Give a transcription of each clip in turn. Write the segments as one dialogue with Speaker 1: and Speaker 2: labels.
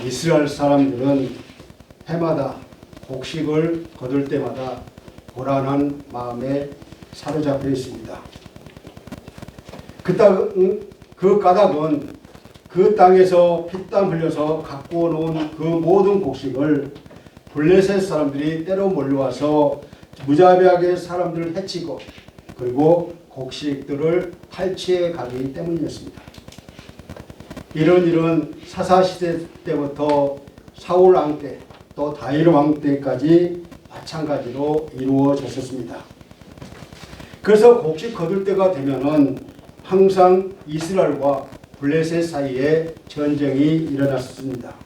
Speaker 1: 이스라엘 사람들은 해마다 곡식을 거둘 때마다 고란한 마음에 사로잡혀 있습니다. 그 까닭은 그 땅에서 피땀 흘려서 갖고 놓은 그 모든 곡식을 블레셋 사람들이 때로 몰려와서 무자비하게 사람들을 해치고 그리고 곡식들을 탈취해 가기 때문이었습니다. 이런 일은 사사시대 때부터 사울 왕 때 또 다윗 왕 때까지 마찬가지로 이루어졌었습니다. 그래서 곡식 거둘 때가 되면은 항상 이스라엘과 블레셋 사이에 전쟁이 일어났습니다.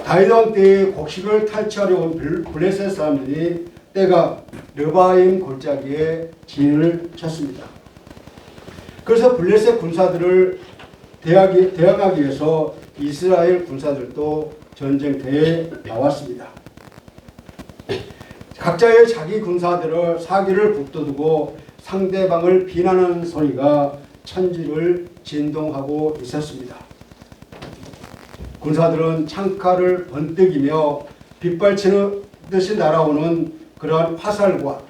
Speaker 1: 다윗 왕 때에 곡식을 탈취하려 온 블레셋 사람들이 때가 르바임 골짜기에 진을 쳤습니다. 그래서 블레셋 군사들을 대항하기 위해서 이스라엘 군사들도 전쟁터에 나왔습니다. 각자의 자기 군사들을 사기를 붙들고 상대방을 비난하는 소리가 천지를 진동하고 있었습니다. 군사들은 창칼을 번뜩이며 빗발치는 듯이 날아오는 그러한 화살과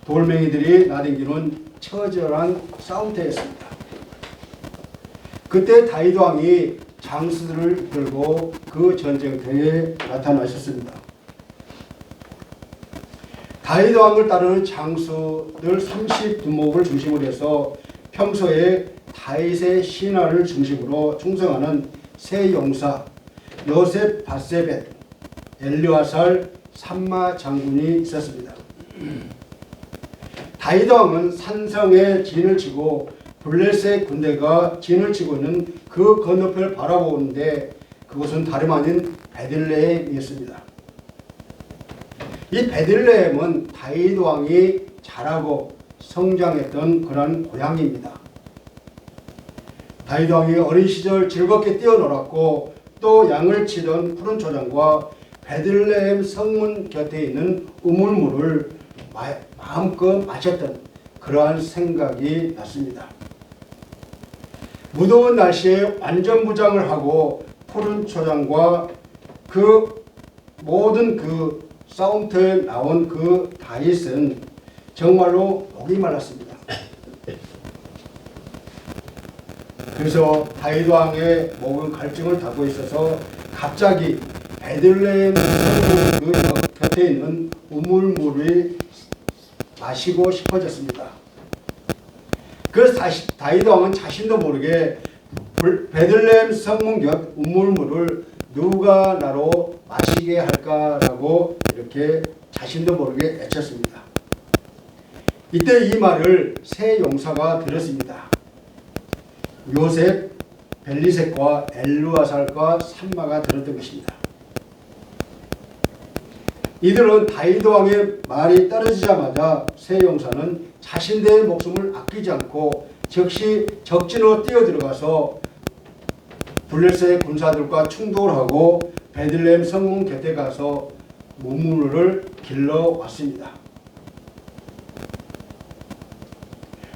Speaker 1: 돌멩이들이 나댕기는 처절한 싸움터였습니다. 그때 다윗 왕이 장수들을 이끌고 그 전쟁터에 나타나셨습니다. 다윗 왕을 따르는 장수들 32목을 중심으로 해서 평소에 다윗의 신하를 중심으로 충성하는 세 용사 요셉 바세벳, 엘르아살, 삼마 장군이 있었습니다. 다윗 왕은 산성에 진을 치고 블레셋 군대가 진을 치고 있는 그 건너편을 바라보는데 그것은 다름 아닌 베들레헴이었습니다. 이 베들레헴은 다윗 왕이 자라고 성장했던 그런 고향입니다. 다윗 왕이 어린 시절 즐겁게 뛰어놀았고 또 양을 치던 푸른 초장과 베들레헴 성문 곁에 있는 우물물을 마음껏 마셨던 그러한 생각이 났습니다. 무더운 날씨에 완전 무장을 하고 푸른 초장과 그 모든 그 싸움터에 나온 그 다윗은 정말로 목이 말랐습니다. 그래서 다윗 왕의 목은 갈증을 타고 있어서 갑자기 베들레헴 그 곁에 있는 우물물을 마시고 싶어졌습니다. 그래서 다윗 왕은 자신도 모르게 베들레헴 성문 곁 우물물을 누가 나로 마시게 할까라고 이렇게 자신도 모르게 외쳤습니다. 이때 이 말을 세 용사가 들었습니다. 요셉, 벨리셋과 엘르아살과 삼마가 들었던 것입니다. 이들은 다윗 왕의 말이 떨어지자마자 세 용사는 자신들의 목숨을 아끼지 않고 즉시 적진으로 뛰어들어가서 블레셋 군사들과 충돌을 하고 베들레헴 성문 곁에 가서 우물을 길러왔습니다.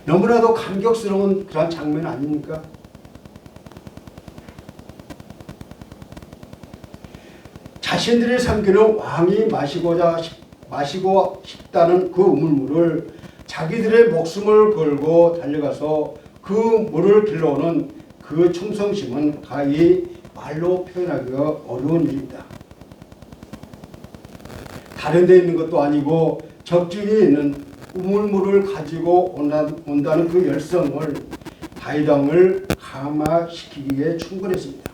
Speaker 1: 너무나도 감격스러운 그런 장면 아닙니까? 자신들이 섬기는 왕이 마시고 싶다는 그 우물물을 자기들의 목숨을 걸고 달려가서 그 물을 길러오는 그 충성심은 가히 말로 표현하기가 어려운 일입니다. 다른 데 있는 것도 아니고 적진이 있는 우물물을 가지고 온다는 그 열성을 다윗 왕을 감화시키기에 충분했습니다.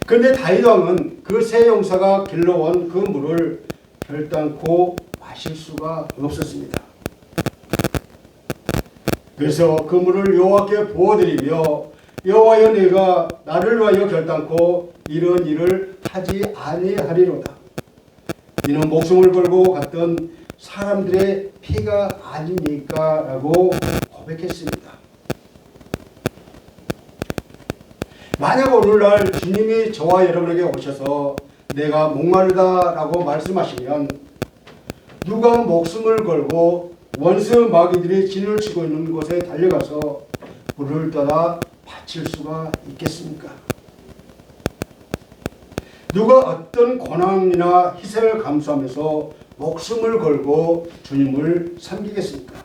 Speaker 1: 그런데 다윗 왕은 그 세 용사가 길러온 그 물을 결단코 마실 수가 없었습니다. 그래서 그 물을 여호와께 부어드리며 여호와여 내가 나를 위하여 결단코 이런 일을 하지 아니하리로다. 이는 목숨을 걸고 갔던 사람들의 피가 아니니까 라고 고백했습니다. 만약 오늘날 주님이 저와 여러분에게 오셔서 내가 목마르다 라고 말씀하시면 누가 목숨을 걸고 원수 마귀들이 진을 치고 있는 곳에 달려가서 물을 떠다 바칠 수가 있겠습니까? 누가 어떤 고난이나 희생을 감수하면서 목숨을 걸고 주님을 섬기겠습니까?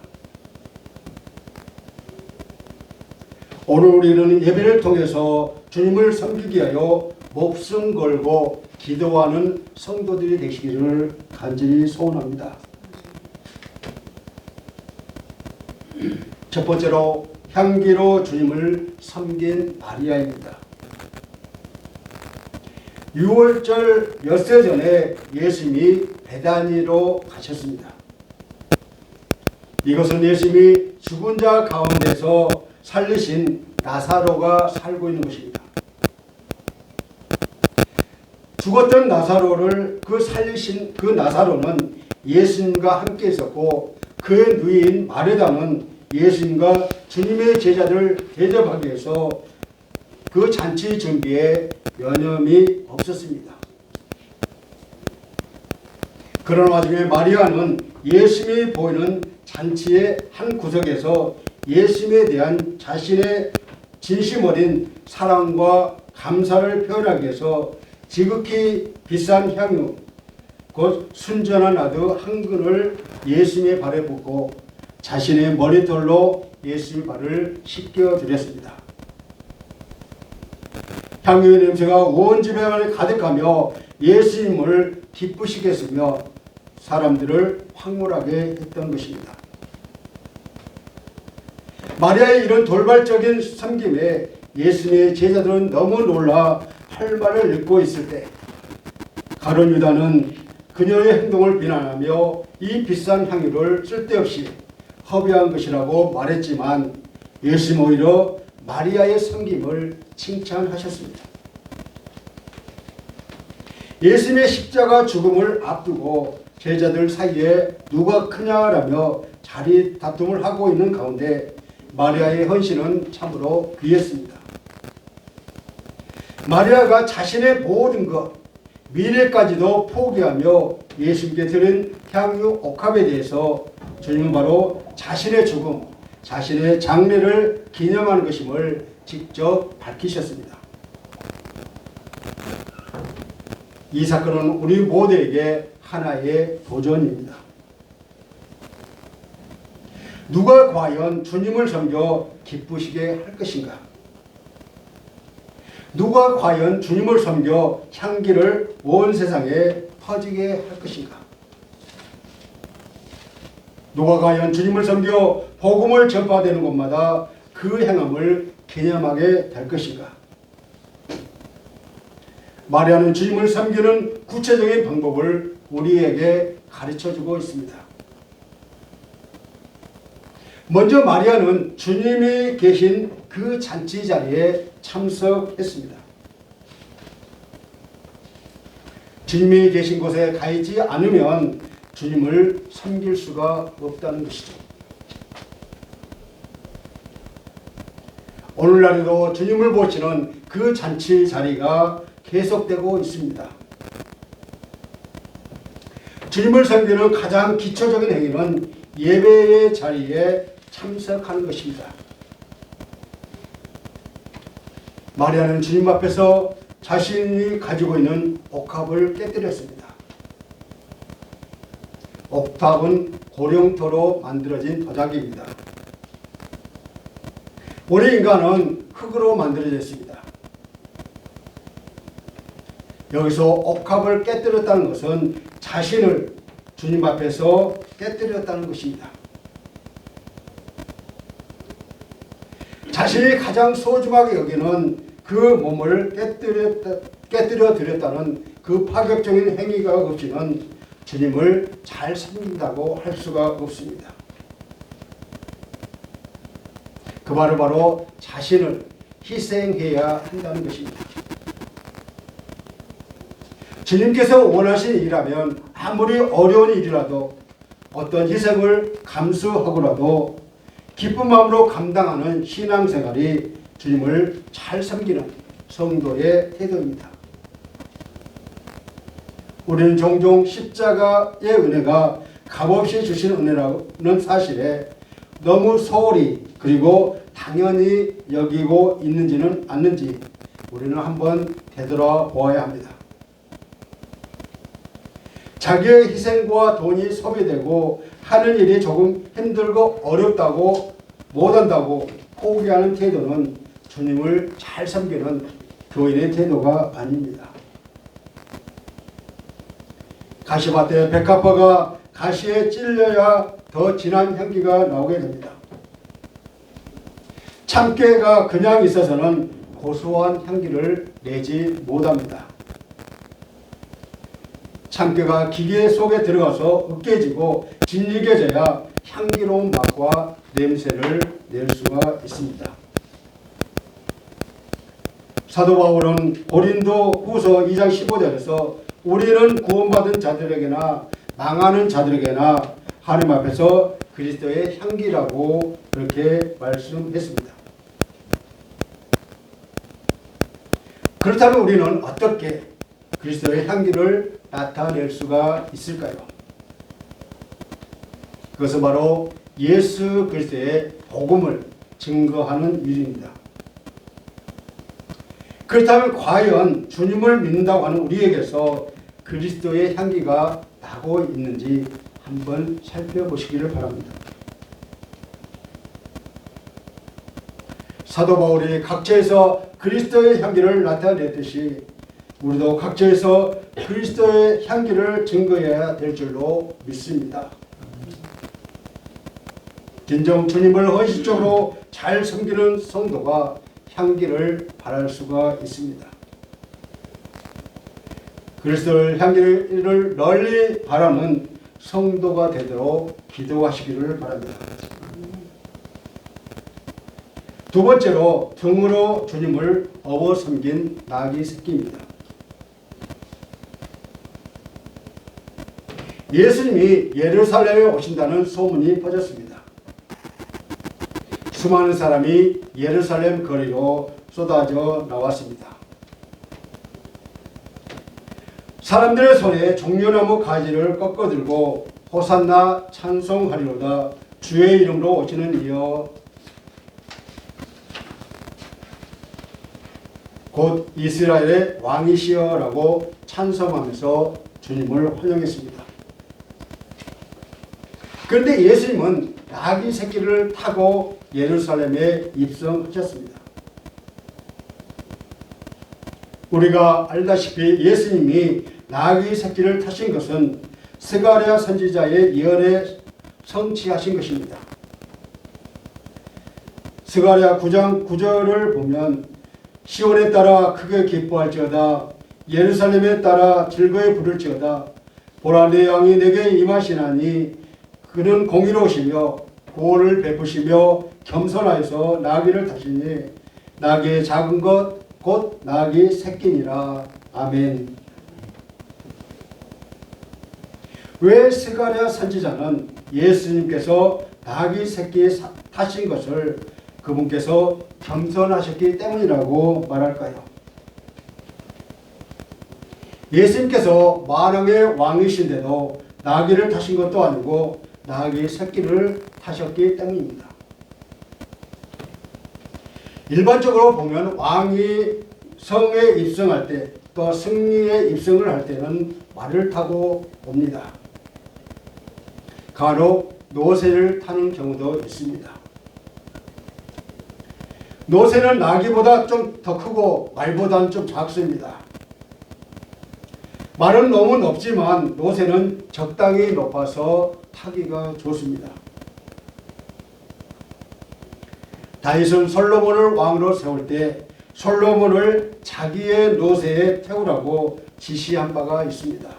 Speaker 1: 오늘 우리는 예배를 통해서 주님을 섬기기 위하여 목숨 걸고 기도하는 성도들이 되시기를 간절히 소원합니다. 첫 번째로 향기로 주님을 섬긴 마리아입니다. 6월절 엿새 전에 예수님이 베다니로 가셨습니다. 이것은 예수님이 죽은 자 가운데서 살리신 나사로가 살고 있는 것입니다. 죽었던 나사로를 살리신 그 나사로는 예수님과 함께 있었고 그의 누이인 마르다는 예수님과 주님의 제자들을 대접하기 위해서 그 잔치 준비에 여념이 없었습니다. 그런 와중에 마리아는 예수님이 보이는 잔치의 한 구석에서 예수님에 대한 자신의 진심 어린 사랑과 감사를 표현하기 위해서 지극히 비싼 향유, 곧 순전한 나드 한 근을 예수님의 발에 붓고 자신의 머리털로 예수님의 발을 씻겨드렸습니다. 향유의 냄새가 온 집에 가득하며 예수님을 기쁘시게 했으며 사람들을 황홀하게 했던 것입니다. 마리아의 이런 돌발적인 섬김에 예수님의 제자들은 너무 놀라 할 말을 잃고 있을 때 가룟 유다는 그녀의 행동을 비난하며 이 비싼 향유를 쓸데없이 허비한 것이라고 말했지만 예수님 오히려 마리아의 섬김을 칭찬하셨습니다. 예수님의 십자가 죽음을 앞두고 제자들 사이에 누가 크냐라며 자리 다툼을 하고 있는 가운데 마리아의 헌신은 참으로 귀했습니다. 마리아가 자신의 모든 것, 미래까지도 포기하며 예수님께 드린 향유 옥합에 대해서 주님은 바로 자신의 죽음, 자신의 장례를 기념하는 것임을 직접 밝히셨습니다. 이 사건은 우리 모두에게 하나의 도전입니다. 누가 과연 주님을 섬겨 기쁘시게 할 것인가? 누가 과연 주님을 섬겨 향기를 온 세상에 퍼지게 할 것인가? 누가 과연 주님을 섬겨 복음을 전파되는 곳마다 그 행함을 기념하게 될 것인가? 마리아는 주님을 섬기는 구체적인 방법을 우리에게 가르쳐주고 있습니다. 먼저 마리아는 주님이 계신 그 잔치 자리에 참석했습니다. 주님이 계신 곳에 가 있지 않으면 주님을 섬길 수가 없다는 것이죠. 오늘날에도 주님을 모시는 그 잔치 자리가 계속되고 있습니다. 주님을 섬기는 가장 기초적인 행위는 예배의 자리에 참석하는 것입니다. 마리아는 주님 앞에서 자신이 가지고 있는 옥합을 깨뜨렸습니다. 옥탑은 고령토로 만들어진 도자기입니다. 우리 인간은 흙으로 만들어졌습니다. 여기서 옥합을 깨뜨렸다는 것은 자신을 주님 앞에서 깨뜨렸다는 것입니다. 자신이 가장 소중하게 여기는 그 몸을 깨뜨려 드렸다는 그 파격적인 행위가 없이는 주님을 잘 섬긴다고 할 수가 없습니다. 그 말은 바로 자신을 희생해야 한다는 것입니다. 주님께서 원하신 일이라면 아무리 어려운 일이라도 어떤 희생을 감수하고라도 기쁜 마음으로 감당하는 신앙생활이 주님을 잘 섬기는 성도의 태도입니다. 우리는 종종 십자가의 은혜가 값없이 주신 은혜라는 사실에 너무 소홀히 그리고 당연히 여기고 있는지는 않는지 우리는 한번 되돌아보아야 합니다. 자기의 희생과 돈이 소비되고 하는 일이 조금 힘들고 어렵다고 못한다고 포기하는 태도는 주님을 잘 섬기는 교인의 태도가 아닙니다. 가시밭에 백합화가 가시에 찔려야 더 진한 향기가 나오게 됩니다. 참깨가 그냥 있어서는 고소한 향기를 내지 못합니다. 참깨가 기계 속에 들어가서 으깨지고 진리게져야 향기로운 맛과 냄새를 낼 수가 있습니다. 사도 바울은 고린도 후서 2장 15절에서 우리는 구원받은 자들에게나 망하는 자들에게나 하나님 앞에서 그리스도의 향기라고 그렇게 말씀했습니다. 그렇다면 우리는 어떻게 그리스도의 향기를 나타낼 수가 있을까요? 그것은 바로 예수 그리스도의 복음을 증거하는 일입니다. 그렇다면 과연 주님을 믿는다고 하는 우리에게서 그리스도의 향기가 나고 있는지 한번 살펴보시기를 바랍니다. 사도 바울이 각처에서 그리스도의 향기를 나타냈듯이 우리도 각처에서 그리스도의 향기를 증거해야 될 줄로 믿습니다. 진정 주님을 헌신적으로 잘 섬기는 성도가 향기를 발할 수가 있습니다. 그리스도의 향기를 널리 바라는 성도가 되도록 기도하시기를 바랍니다. 두 번째로 등으로 주님을 업어 섬긴 나귀 새끼입니다. 예수님이 예루살렘에 오신다는 소문이 퍼졌습니다. 수많은 사람이 예루살렘 거리로 쏟아져 나왔습니다. 사람들의 손에 종려나무 가지를 꺾어들고 호산나 찬송하리로다 주의 이름으로 오시는 이여 곧 이스라엘의 왕이시여 라고 찬송하면서 주님을 환영했습니다. 그런데 예수님은 나귀 새끼를 타고 예루살렘에 입성하셨습니다. 우리가 알다시피 예수님이 나귀 새끼를 타신 것은 스가랴 선지자의 예언에 성취하신 것입니다. 스가랴 9장 9절을 보면 시온에 따라 크게 기뻐할지어다 예루살렘에 따라 즐거이 부를지어다 보라 내 왕이 내게 임하시나니 그는 공의로우시며 보호를 베푸시며 겸손하여서 나귀를 타시니 나귀의 작은 것 곧 나귀 새끼니라. 아멘. 왜 스가랴 선지자는 예수님께서 나귀 새끼에 타신 것을 그분께서 겸손하셨기 때문이라고 말할까요? 예수님께서 만왕의 왕이신데도 나귀를 타신 것도 아니고 나귀 새끼를 타셨기 때문입니다. 일반적으로 보면 왕이 성에 입성할 때 또 승리에 입성을 할 때는 말을 타고 옵니다. 간혹 노새를 타는 경우도 있습니다. 노새는 나귀보다 좀 더 크고 말보다는 좀 작습니다. 말은 너무 높지만 노새는 적당히 높아서 타기가 좋습니다. 다윗은 솔로몬을 왕으로 세울 때 솔로몬을 자기의 노새에 태우라고 지시한 바가 있습니다.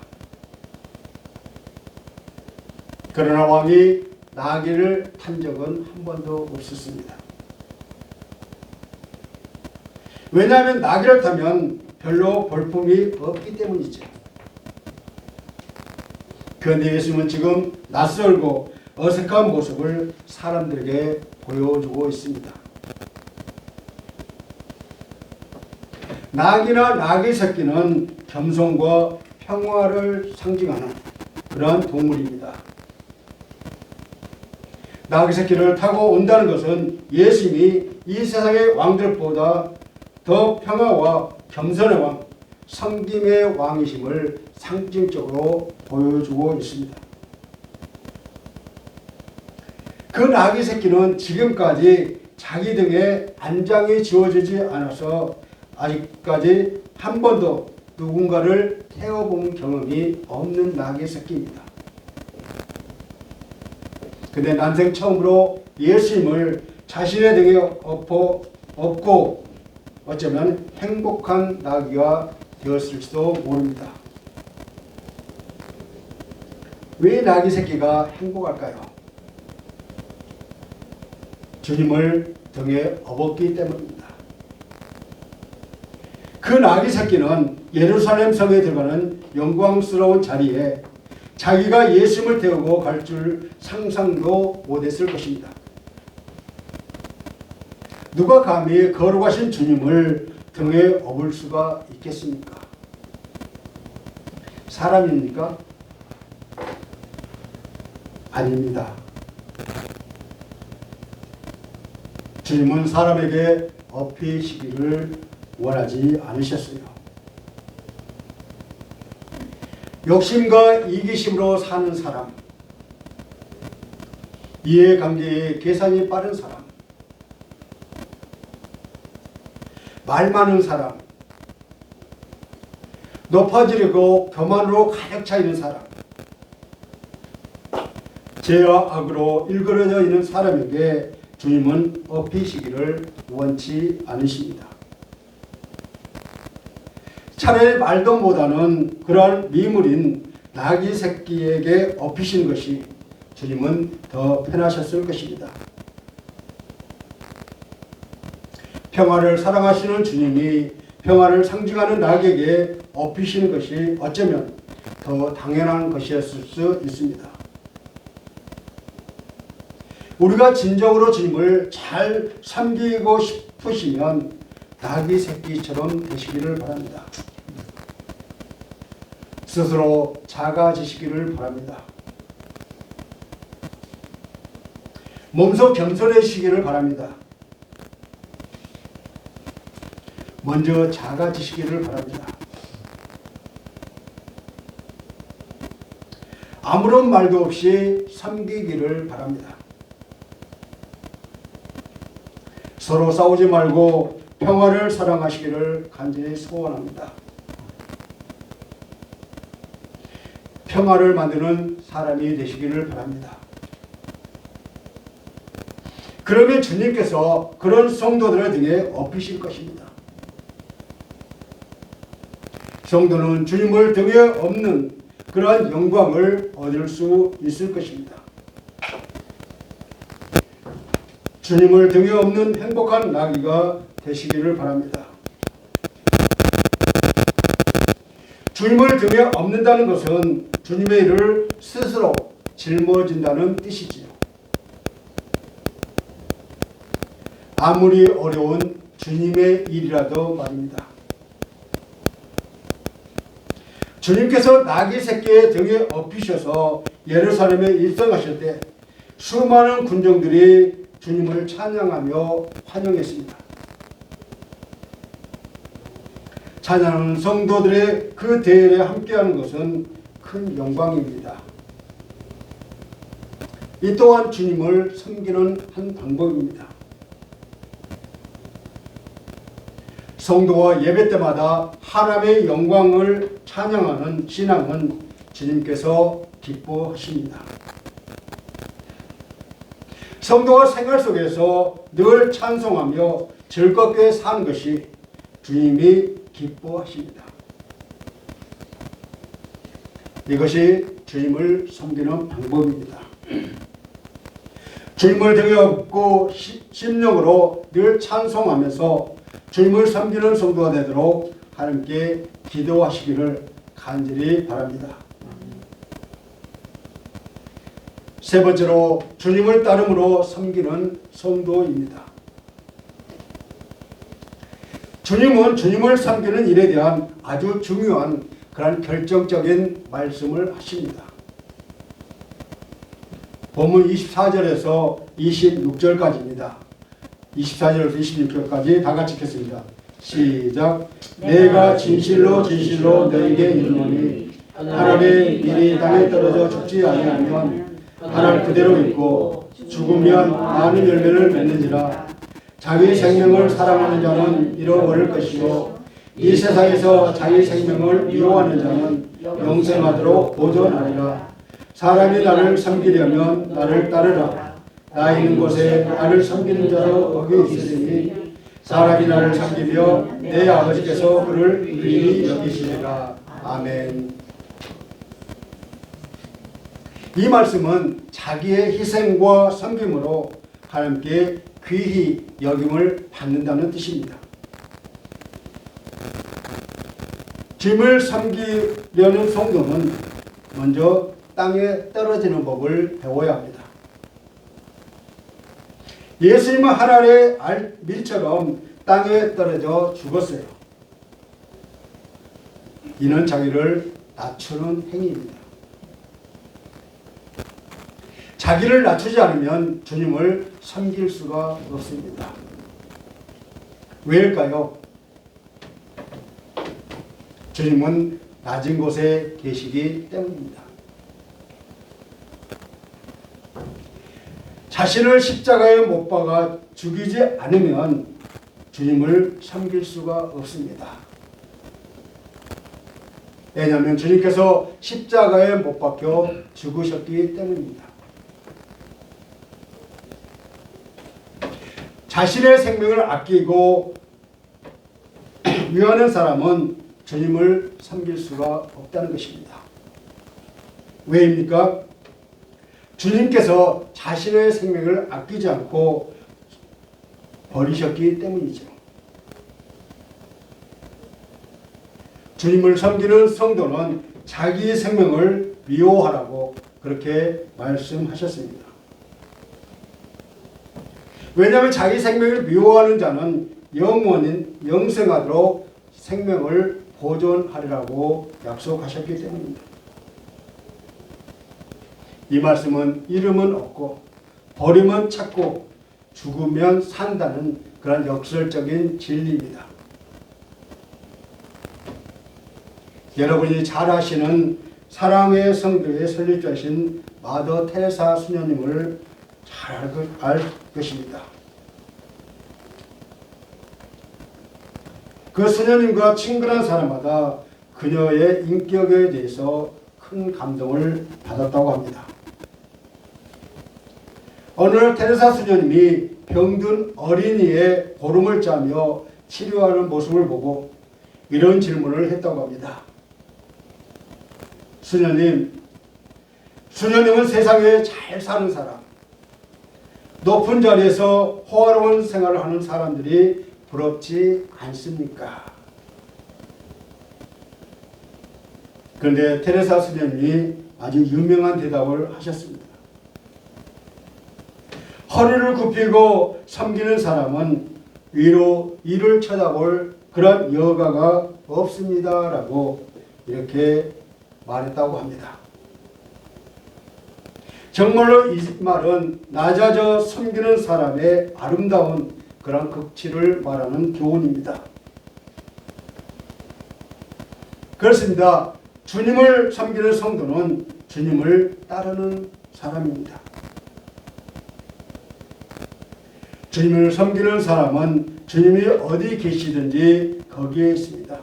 Speaker 1: 그러나 왕이 나귀를 탄 적은 한 번도 없었습니다. 왜냐하면 나귀를 타면 별로 볼품이 없기 때문이죠. 그런데 예수님은 지금 낯설고 어색한 모습을 사람들에게 보여주고 있습니다. 나귀나 나귀 새끼는 겸손과 평화를 상징하는 그러한 동물입니다. 나귀 새끼를 타고 온다는 것은 예수님이 이 세상의 왕들보다 더 평화와 겸손의 왕, 섬김의 왕이심을 상징적으로 보여주고 있습니다. 그 나귀 새끼는 지금까지 자기 등에 안장이 지워지지 않아서 아직까지 한 번도 누군가를 태워본 경험이 없는 나귀 새끼입니다. 근데 난생 처음으로 예수님을 자신의 등에 업고 어쩌면 행복한 나귀가 되었을지도 모릅니다. 왜 나귀 새끼가 행복할까요? 주님을 등에 업었기 때문입니다. 그 나귀 새끼는 예루살렘 성에 들어가는 영광스러운 자리에 자기가 예수님을 태우고 갈 줄 상상도 못했을 것입니다. 누가 감히 거룩하신 주님을 등에 업을 수가 있겠습니까? 사람입니까? 아닙니다. 주님은 사람에게 업히시기를 원하지 않으셨어요. 욕심과 이기심으로 사는 사람, 이해관계에 계산이 빠른 사람, 말 많은 사람, 높아지려고 교만으로 가득 차 있는 사람, 죄와 악으로 일그러져 있는 사람에게 주님은 업히시기를 원치 않으십니다. 차라리 말동보다는 그러한 미물인 나귀 새끼에게 업히신 것이 주님은 더 편하셨을 것입니다. 평화를 사랑하시는 주님이 평화를 상징하는 나귀에게 업히시는 것이 어쩌면 더 당연한 것이었을 수 있습니다. 우리가 진정으로 주님을 잘 섬기고 싶으시면 나귀 새끼처럼 되시기를 바랍니다. 스스로 작아지시기를 바랍니다. 몸소 겸손해지시기를 바랍니다. 먼저 작아지시기를 바랍니다. 아무런 말도 없이 섬기기를 바랍니다. 서로 싸우지 말고 평화를 사랑하시기를 간절히 소원합니다. 평화를 만드는 사람이 되시기를 바랍니다. 그러면 주님께서 그런 성도들의 등에 업히실 것입니다. 성도는 주님을 등에 업는 그러한 영광을 얻을 수 있을 것입니다. 주님을 등에 업는 행복한 나귀가 되시기를 바랍니다. 주님을 등에 업는다는 것은 주님의 일을 스스로 짊어진다는 뜻이지요. 아무리 어려운 주님의 일이라도 말입니다. 주님께서 나귀 새끼의 등에 업히셔서 예루살렘에 입성하실 때 수많은 군정들이 주님을 찬양하며 환영했습니다. 찬양하는 성도들의 그 대열에 함께하는 것은 큰 영광입니다. 이 또한 주님을 섬기는 한 방법입니다. 성도가 예배 때마다 하나님의 영광을 찬양하는 신앙은 주님께서 기뻐하십니다. 성도가 생활 속에서 늘 찬송하며 즐겁게 사는 것이 주님이 기뻐하십니다. 이것이 주님을 섬기는 방법입니다. 주님을 등에 업고 심령으로 늘 찬송하면서 주님을 섬기는 성도가 되도록 하나님께 기도하시기를 간절히 바랍니다. 세 번째로 주님을 따름으로 섬기는 성도입니다. 주님은 주님을 섬기는 일에 대한 아주 중요한 그런 결정적인 말씀을 하십니다. 본문 24절에서 26절까지입니다. 24절부터 26절까지 다 같이 읽겠습니다. 시작. 내가 진실로 진실로 너에게 이르노니 하늘이 미리 땅에 떨어져 죽지 아니하면 하늘 그대로 있고 죽으면 많은 열매를 맺는지라. 자기 생명을 사랑하는 자는 잃어버릴 것이요 이 세상에서 자기 생명을 미워하는 자는 영생하도록 보존하리라. 사람이 나를 섬기려면 나를 따르라. 나 있는 곳에 나를 섬기는 자도 거기 있으리니 사람이 나를 섬기며 내 아버지께서 그를 의인히 여기시리라. 아멘. 이 말씀은 자기의 희생과 섬김으로 하나님께 귀히 여김을 받는다는 뜻입니다. 주님을 섬기려는 성도는 먼저 땅에 떨어지는 법을 배워야 합니다. 예수님은 하늘의 밀처럼 땅에 떨어져 죽었어요. 이는 자기를 낮추는 행위입니다. 자기를 낮추지 않으면 주님을 섬길 수가 없습니다. 왜일까요? 주님은 낮은 곳에 계시기 때문입니다. 자신을 십자가에 못 박아 죽이지 않으면 주님을 섬길 수가 없습니다. 왜냐하면 주님께서 십자가에 못 박혀 죽으셨기 때문입니다. 자신의 생명을 아끼고 위하는 사람은 주님을 섬길 수가 없다는 것입니다. 왜입니까? 주님께서 자신의 생명을 아끼지 않고 버리셨기 때문이죠. 주님을 섬기는 성도는 자기의 생명을 미워하라고 그렇게 말씀하셨습니다. 왜냐하면 자기 생명을 미워하는 자는 영원인 영생하도록 생명을 보존하리라고 약속하셨기 때문입니다. 이 말씀은 잃으면 얻고 버리면 찾고 죽으면 산다는 그런 역설적인 진리입니다. 여러분이 잘 아시는 사랑의 성도의 설립자신 마더 테레사 수녀님을 잘 알 것입니다. 그 수녀님과 친근한 사람마다 그녀의 인격에 대해서 큰 감동을 받았다고 합니다. 어느 날 테레사 수녀님이 병든 어린이의 보름을 짜며 치료하는 모습을 보고 이런 질문을 했다고 합니다. 수녀님은 세상에 잘 사는 사람, 높은 자리에서 호화로운 생활을 하는 사람들이 부럽지 않습니까? 그런데 테레사 수녀님이 아주 유명한 대답을 하셨습니다. 허리를 굽히고 섬기는 사람은 위로 이를 쳐다볼 그런 여가가 없습니다. 라고 이렇게 말했다고 합니다. 정말로 이 말은 낮아져 섬기는 사람의 아름다운 그런 극치를 말하는 교훈입니다. 그렇습니다. 주님을 섬기는 성도는 주님을 따르는 사람입니다. 주님을 섬기는 사람은 주님이 어디 계시든지 거기에 있습니다.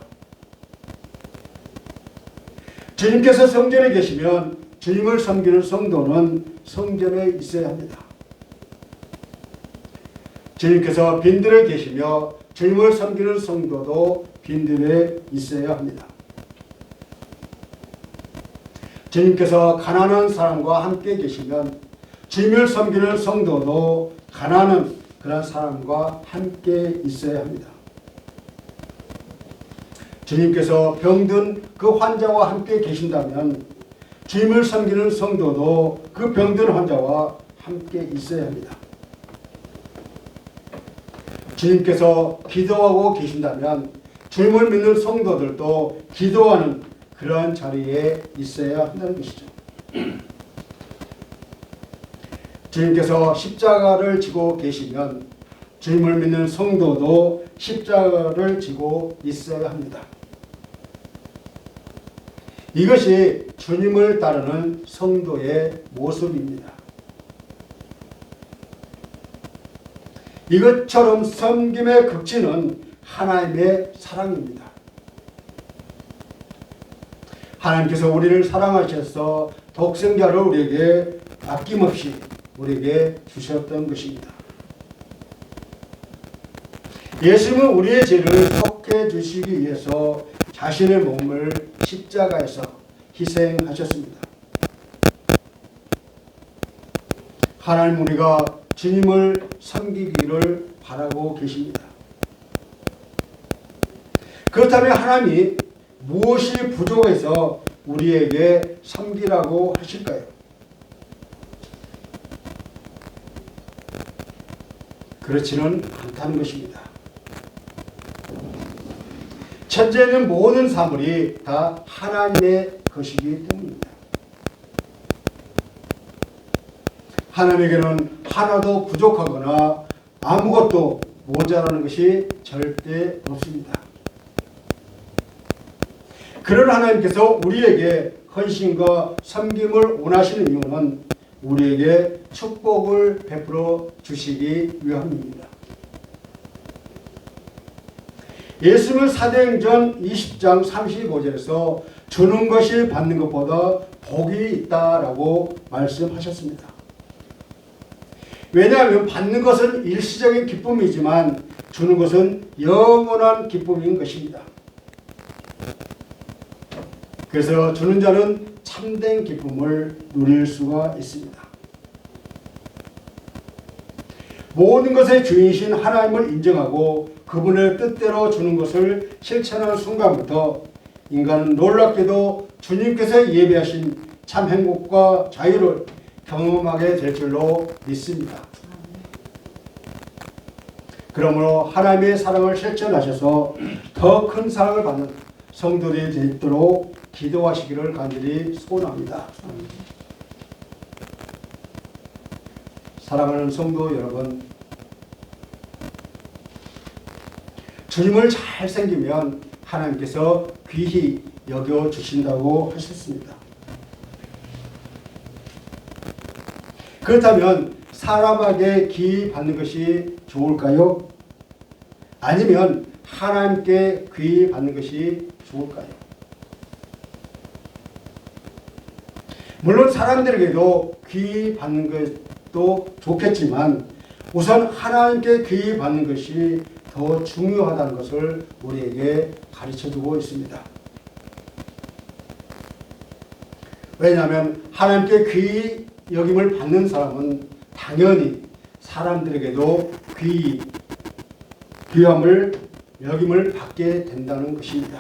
Speaker 1: 주님께서 성전에 계시면 주님을 섬기는 성도는 성전에 있어야 합니다. 주님께서 빈들에 계시며 주님을 섬기는 성도도 빈들에 있어야 합니다. 주님께서 가난한 사람과 함께 계시면 주님을 섬기는 성도도 가난한 그런 사람과 함께 있어야 합니다. 주님께서 병든 그 환자와 함께 계신다면 주님을 섬기는 성도도 그 병든 환자와 함께 있어야 합니다. 주님께서 기도하고 계신다면 주님을 믿는 성도들도 기도하는 그러한 자리에 있어야 한다는 것이죠. 주님께서 십자가를 지고 계시면 주님을 믿는 성도도 십자가를 지고 있어야 합니다. 이것이 주님을 따르는 성도의 모습입니다. 이것처럼 섬김의 극치는 하나님의 사랑입니다. 하나님께서 우리를 사랑하셔서 독생자를 우리에게 아낌없이 우리에게 주셨던 것입니다. 예수님은 우리의 죄를 속해 주시기 위해서 자신의 몸을 십자가에서 희생하셨습니다. 하나님 우리가 주님을 섬기기를 바라고 계십니다. 그렇다면 하나님이 무엇이 부족해서 우리에게 섬기라고 하실까요? 그렇지는 않다는 것입니다. 천지에 있는 모든 사물이 다 하나님의 것이기 때문입니다. 하나님에게는 하나도 부족하거나 아무것도 모자라는 것이 절대 없습니다. 그런 하나님께서 우리에게 헌신과 섬김을 원하시는 이유는 우리에게 축복을 베풀어 주시기 위함입니다. 예수님은 사도행전 20장 35절에서 주는 것이 받는 것보다 복이 있다라고 말씀하셨습니다. 왜냐하면 받는 것은 일시적인 기쁨이지만 주는 것은 영원한 기쁨인 것입니다. 그래서 주는 자는 참된 기쁨을 누릴 수가 있습니다. 모든 것의 주인이신 하나님을 인정하고 그분의 뜻대로 주는 것을 실천하는 순간부터 인간은 놀랍게도 주님께서 예비하신 참 행복과 자유를 경험하게 될 줄로 믿습니다. 그러므로 하나님의 사랑을 실천하셔서 더 큰 사랑을 받는 성도들이 되도록 기도하시기를 간절히 소원합니다. 사랑하는 성도 여러분, 주님을 잘 섬기면 하나님께서 귀히 여겨주신다고 하셨습니다. 그렇다면 사람에게 귀히 받는 것이 좋을까요? 아니면 하나님께 귀히 받는 것이 좋을까요? 물론 사람들에게도 귀히 받는 것도 좋겠지만 우선 하나님께 귀히 받는 것이 더 중요하다는 것을 우리에게 가르쳐주고 있습니다. 왜냐하면 하나님께 귀히 여김을 받는 사람은 당연히 사람들에게도 귀함을 여김을 받게 된다는 것입니다.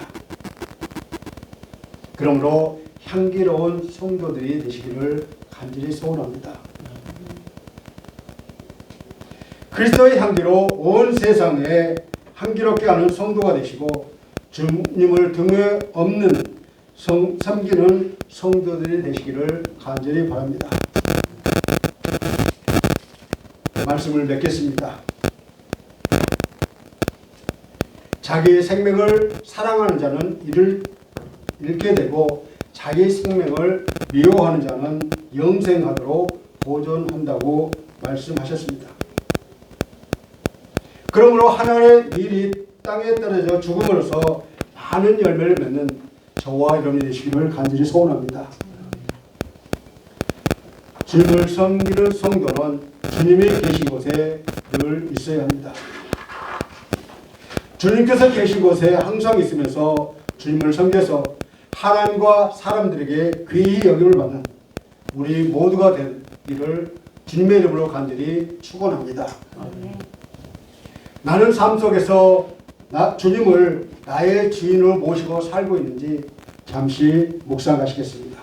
Speaker 1: 그러므로 향기로운 성도들이 되시기를 간절히 소원합니다. 그리스도의 향기로 온 세상에 향기롭게 하는 성도가 되시고 주님을 등에 업는 섬기는 성도들이 되시기를 간절히 바랍니다. 말씀을 맺겠습니다. 자기의 생명을 사랑하는 자는 이를 잃게 되고 자기 생명을 미워하는 자는 영생하도록 보존한다고 말씀하셨습니다. 그러므로 하나님의 일이 땅에 떨어져 죽음으로써 많은 열매를 맺는 저와 여러분이 되시기를 간절히 소원합니다. 주님을 섬기는 성도는 주님이 계신 곳에 늘 있어야 합니다. 주님께서 계신 곳에 항상 있으면서 주님을 섬겨서 하나님과 사람들에게 귀히 여김을 받는 우리 모두가 되기를 주님의 이름으로 간절히 축원합니다. 나는 삶 속에서 주님을 나의 주인으로 모시고 살고 있는지 잠시 묵상하시겠습니다.